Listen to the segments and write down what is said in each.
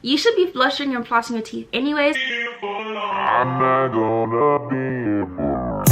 You should be flushing and flossing your teeth anyways. I'm not gonna be able.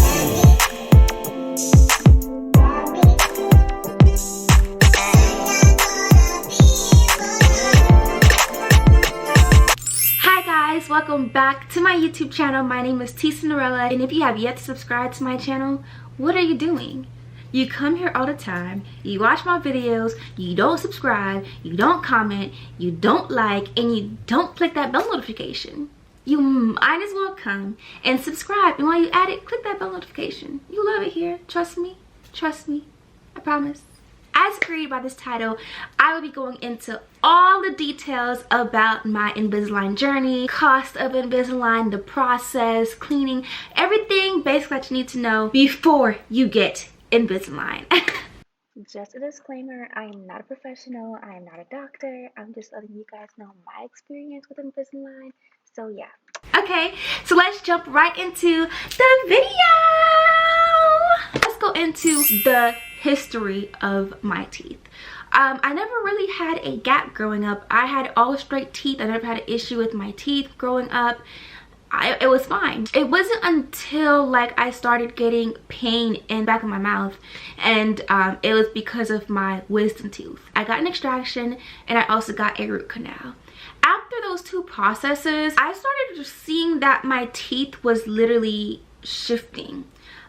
Hi guys, welcome back to my YouTube channel. My name is T Cinderella, and if you have yet to subscribe to my channel, what are you doing? You come here all the time, you watch my videos, you don't subscribe, you don't comment, you don't like, and you don't click that bell notification. You might as well come and subscribe, and while you at it, click that bell notification. You love it here. Trust me, I promise. As agreed by this title, I will be going into all the details about my Invisalign journey, cost of Invisalign, the process, cleaning, everything basically that you need to know before you get Invisalign. Just a disclaimer, I am not a professional, I am not a doctor, I'm just letting you guys know my experience with Invisalign, so yeah. Okay, so let's jump right into the video. Let's go into the history of my teeth. I never really had a gap growing up. I had all straight teeth. I never had an issue with my teeth growing up. It was fine. It wasn't until like I started getting pain in the back of my mouth, and it was because of my wisdom tooth. I got an extraction and I also got a root canal. After those two processes, I started seeing that my teeth was literally shifting.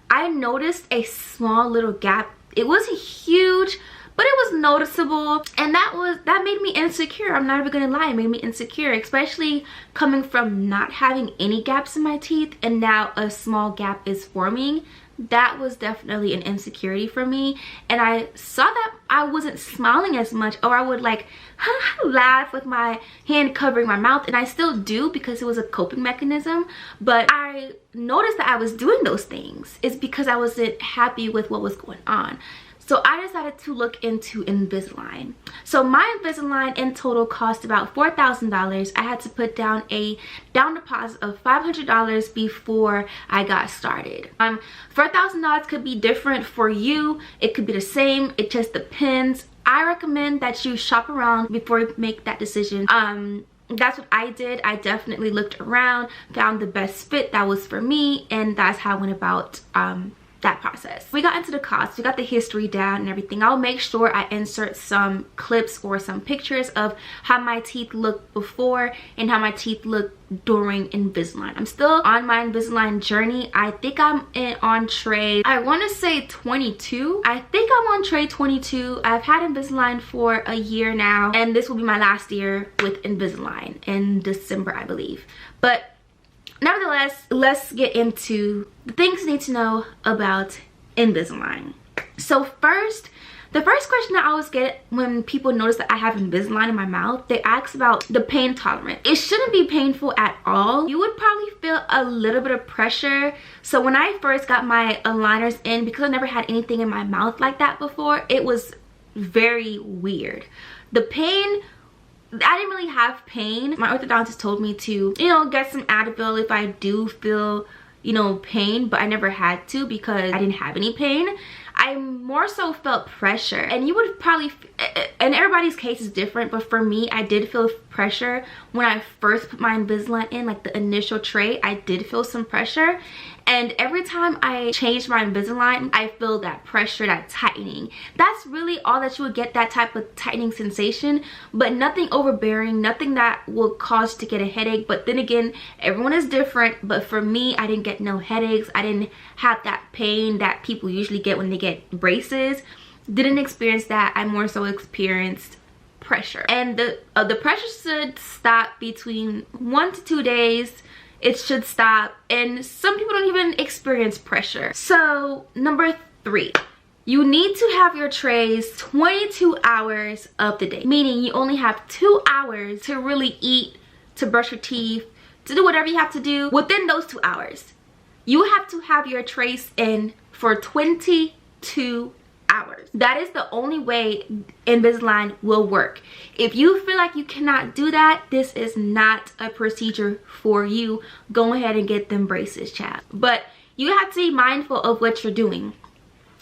I noticed a small little gap. It wasn't huge, but it was noticeable, and that made me insecure. I'm not even gonna lie, it made me insecure, especially coming from not having any gaps in my teeth and now a small gap is forming. That was definitely an insecurity for me, and I saw that I wasn't smiling as much, or I would like laugh with my hand covering my mouth, and I still do because it was a coping mechanism. But I noticed that I was doing those things is because I wasn't happy with what was going on. So I decided to look into Invisalign. So my Invisalign in total cost about $4,000. I had to put down a down deposit of $500 before I got started. $4,000 could be different for you. It could be the same. It just depends. I recommend that you shop around before you make that decision. That's what I did. I definitely looked around, found the best fit that was for me, and that's how I went about that process. We got into the cost, we got the history down and everything. I'll make sure I insert some clips or some pictures of how my teeth looked before and how my teeth look during Invisalign. I'm still on my Invisalign journey. I think I'm on tray, I want to say 22. I think I'm on tray 22. I've had Invisalign for a year now, and this will be my last year with Invisalign in December, I believe. But nevertheless, let's get into the things you need to know about Invisalign. So first, the first question I always get when people notice that I have Invisalign in my mouth, they ask about the pain tolerance. It shouldn't be painful at all. You would probably feel a little bit of pressure. So when I first got my aligners in, because I never had anything in my mouth like that before, it was very weird. The pain, I didn't really have pain. My orthodontist told me to, get some Advil if I do feel, pain, but I never had to because I didn't have any pain. I more so felt pressure, and you would probably, and everybody's case is different, but for me, I did feel pressure when I first put my Invisalign in, like the initial tray. I did feel some pressure, and every time I changed my Invisalign, I feel that pressure, that tightening. That's really all that you would get, that type of tightening sensation, but nothing overbearing, nothing that will cause you to get a headache. But then again, everyone is different, but for me, I didn't get no headaches. I didn't have that pain that people usually get when they get braces. Didn't experience that. I more so experienced pressure, and the pressure should stop between 1 to 2 days. It should stop, and some people don't even experience pressure. So number 3, you need to have your trays 22 hours of the day, meaning you only have 2 hours to really eat, to brush your teeth, to do whatever you have to do. Within those 2 hours, you have to have your trays in for 22 hours. That is the only way Invisalign will work. If you feel like you cannot do that, this is not a procedure for you. Go ahead and get them braces, child. But you have to be mindful of what you're doing.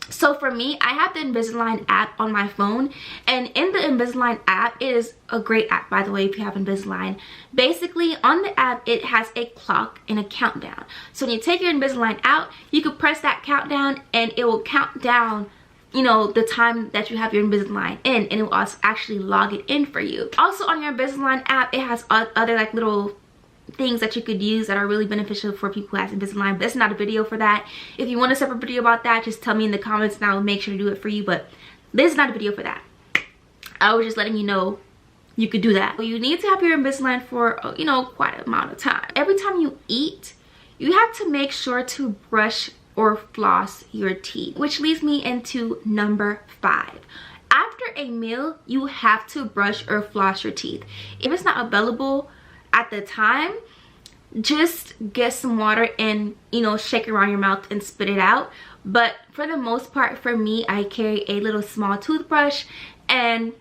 So for me, I have the Invisalign app on my phone, and in the Invisalign app, it is a great app, by the way, if you have Invisalign. Basically, on the app, it has a clock and a countdown. So when you take your Invisalign out, you can press that countdown and it will count down, you know, the time that you have your Invisalign in, and it will also actually log it in for you. Also on your Invisalign app, it has other like little things that you could use that are really beneficial for people who have Invisalign, but that's not a video for that. If you want a separate video about that, just tell me in the comments and I will make sure to do it for you, but this is not a video for that. I was just letting you know you could do that. You need to have your Invisalign for, you know, quite an amount of time. Every time you eat, you have to make sure to brush or floss your teeth, which leads me into number 5. After a meal, you have to brush or floss your teeth. If it's not available at the time, just get some water and, you know, shake it around your mouth and spit it out. But for the most part, for me, I carry a little small toothbrush and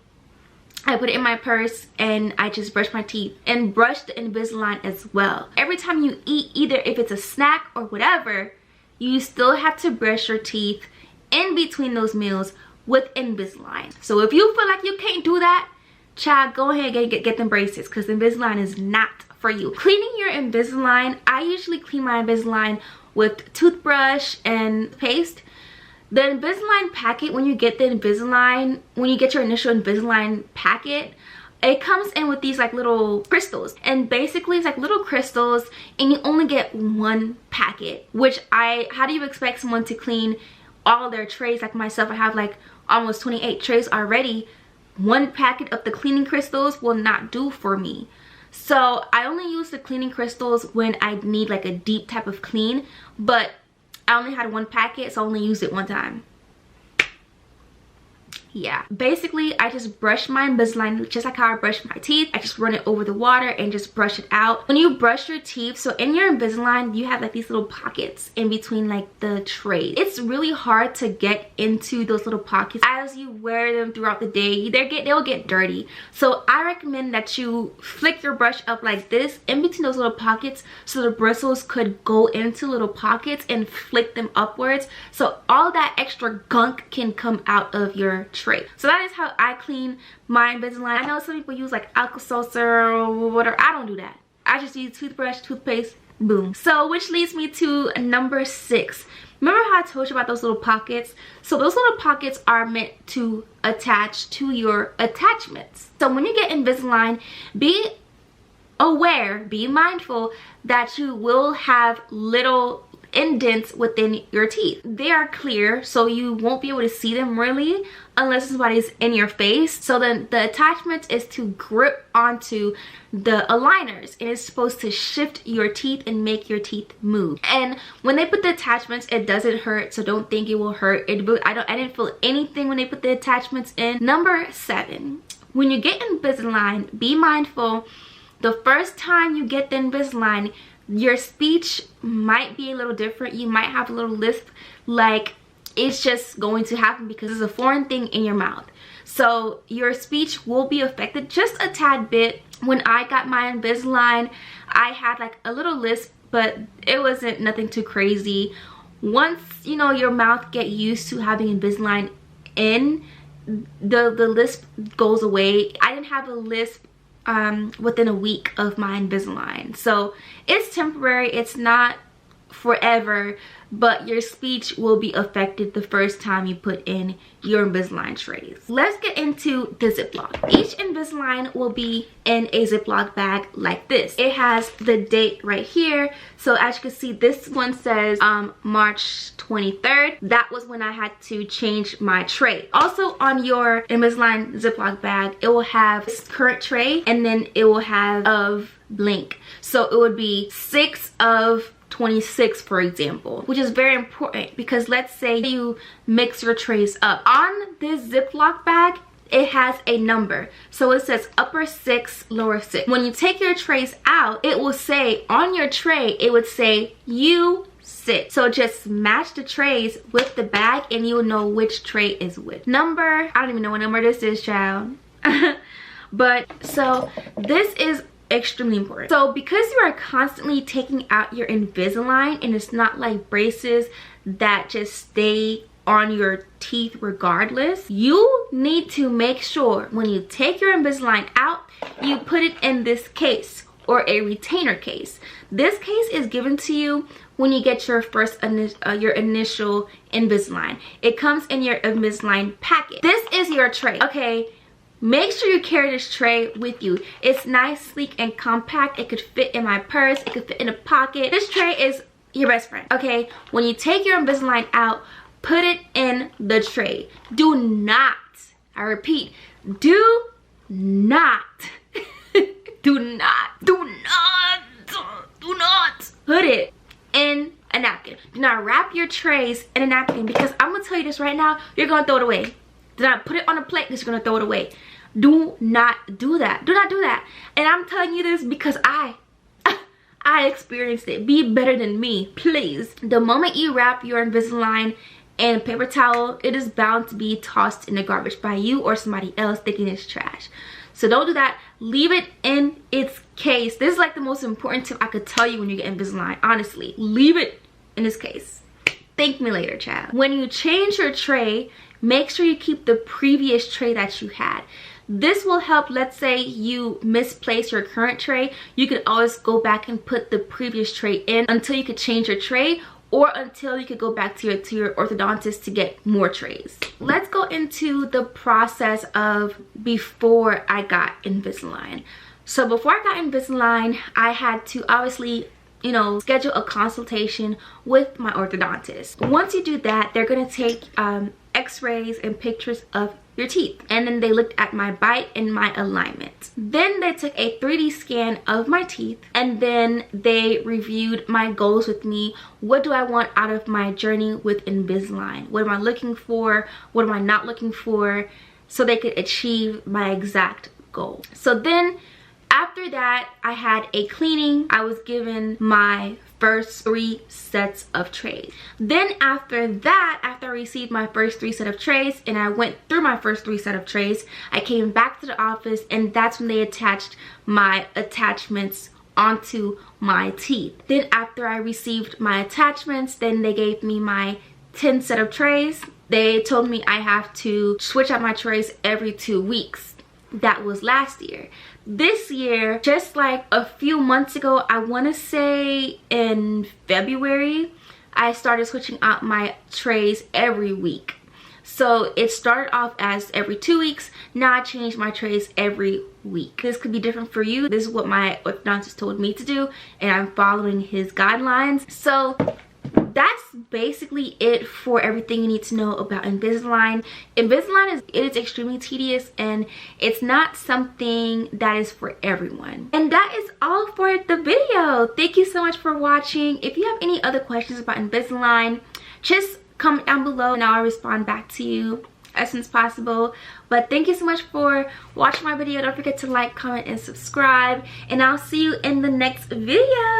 I put it in my purse and I just brush my teeth and brush the Invisalign as well. Every time you eat, either if it's a snack or whatever, you still have to brush your teeth in between those meals with Invisalign. So if you feel like you can't do that, child, go ahead and get them braces, because Invisalign is not for you. Cleaning your Invisalign, I usually clean my Invisalign with toothbrush and paste. The Invisalign packet, when you get the Invisalign, when you get your initial Invisalign packet, it comes in with these like little crystals, and basically it's like little crystals, and you only get one packet, which how do you expect someone to clean all their trays? Like myself, I have like almost 28 trays already. One packet of the cleaning crystals will not do for me. So I only use the cleaning crystals when I need like a deep type of clean, but I only had one packet, so I only used it one time. Yeah, basically I just brush my Invisalign just like how I brush my teeth. I just run it over the water and just brush it out. When you brush your teeth, so in your Invisalign you have like these little pockets in between like the trays. It's really hard to get into those little pockets as you wear them throughout the day. They'll get dirty. So I recommend that you flick your brush up like this in between those little pockets, so the bristles could go into little pockets and flick them upwards, so all that extra gunk can come out of your tray. So that is how I clean my Invisalign. I know some people use like Alka-Seltzer or whatever. I don't do that. I just use toothbrush, toothpaste, boom. So which leads me to number 6. Remember how I told you about those little pockets? So those little pockets are meant to attach to your attachments. So when you get Invisalign, be aware, be mindful that you will have little indents within your teeth. They are clear, so you won't be able to see them really unless somebody's in your face. So then the attachment is to grip onto the aligners, and it's supposed to shift your teeth and make your teeth move. And when they put the attachments, it doesn't hurt, so don't think it will hurt. I didn't feel anything when they put the attachments in. Number 7, when you get Invisalign, be mindful the first time you get the Invisalign, your speech might be a little different. You might have a little lisp, like it's just going to happen because it's a foreign thing in your mouth. So your speech will be affected just a tad bit. When I got my Invisalign, I had like a little lisp, but it wasn't nothing too crazy. Once, you know, your mouth get used to having Invisalign in, the lisp goes away. I didn't have a lisp within a week of my Invisalign. So it's temporary, it's not forever, but your speech will be affected the first time you put in your Invisalign trays. Let's get into the Ziploc. Each Invisalign will be in a Ziploc bag like this. It has the date right here. So as you can see, this one says March 23rd. That was when I had to change my tray. Also on your Invisalign Ziploc bag, it will have this current tray, and then it will have of blank. So it would be 6 of 26, for example, which is very important because let's say you mix your trays up. On this Ziploc bag, it has a number. So it says upper 6, lower 6. When you take your trays out, it will say on your tray, it would say you sit. So just match the trays with the bag and you'll know which tray is which. Number, I don't even know what number this is, child. But so this is extremely important. So because you are constantly taking out your Invisalign, and it's not like braces that just stay on your teeth regardless. You need to make sure when you take your Invisalign out, you put it in this case or a retainer case. This case is given to you when you get your your initial Invisalign. It comes in your Invisalign packet. This is your tray, okay? Make sure you carry this tray with you. It's nice, sleek, and compact. It could fit in my purse. It could fit in a pocket. This tray is your best friend, okay? When you take your Invisalign out, put it in the tray. Do not, I repeat, do not put it in a napkin. Do not wrap your trays in a napkin, because I'm gonna tell you this right now, you're gonna throw it away. Do not put it on a plate because you're gonna throw it away. Do not do that. Do not do that. And I'm telling you this because I experienced it. Be better than me, please. The moment you wrap your Invisalign in a paper towel, it is bound to be tossed in the garbage by you or somebody else thinking it's trash. So don't do that. Leave it in its case. This is like the most important tip I could tell you when you get Invisalign. Honestly, leave it in its case. Thank me later, child. When you change your tray, make sure you keep the previous tray that you had. This will help. Let's say you misplace your current tray, you can always go back and put the previous tray in until you could change your tray, or until you could go back to your orthodontist to get more trays. Let's go into the process of before I got Invisalign. So before I got Invisalign, I had to obviously, you know, schedule a consultation with my orthodontist. Once you do that, they're gonna take x-rays and pictures of your teeth, and then they looked at my bite and my alignment. Then they took a 3D scan of my teeth, and then they reviewed my goals with me. What do I want out of my journey with Invisalign? What am I looking for? What am I not looking for? So they could achieve my exact goal. So then after that, I had a cleaning. I was given my first 3 sets of trays. Then after that, after I received my first 3 set of trays and I went through my first 3 set of trays, I came back to the office, and that's when they attached my attachments onto my teeth. Then after I received my attachments, then they gave me my 10 set of trays. They told me I have to switch out my trays every 2 weeks. That was last year. This year, just like a few months ago, I want to say in February, I started switching out my trays every week. So it started off as every 2 weeks. Now I changed my trays every week. This could be different for you. This is what my orthodontist told me to do, and I'm following his guidelines. So that's basically it for everything you need to know about Invisalign. Invisalign is extremely tedious, and it's not something that is for everyone. And that is all for the video. Thank you so much for watching. If you have any other questions about Invisalign, just comment down below and I'll respond back to you as soon as possible. But thank you so much for watching my video. Don't forget to like, comment, and subscribe, and I'll see you in the next video.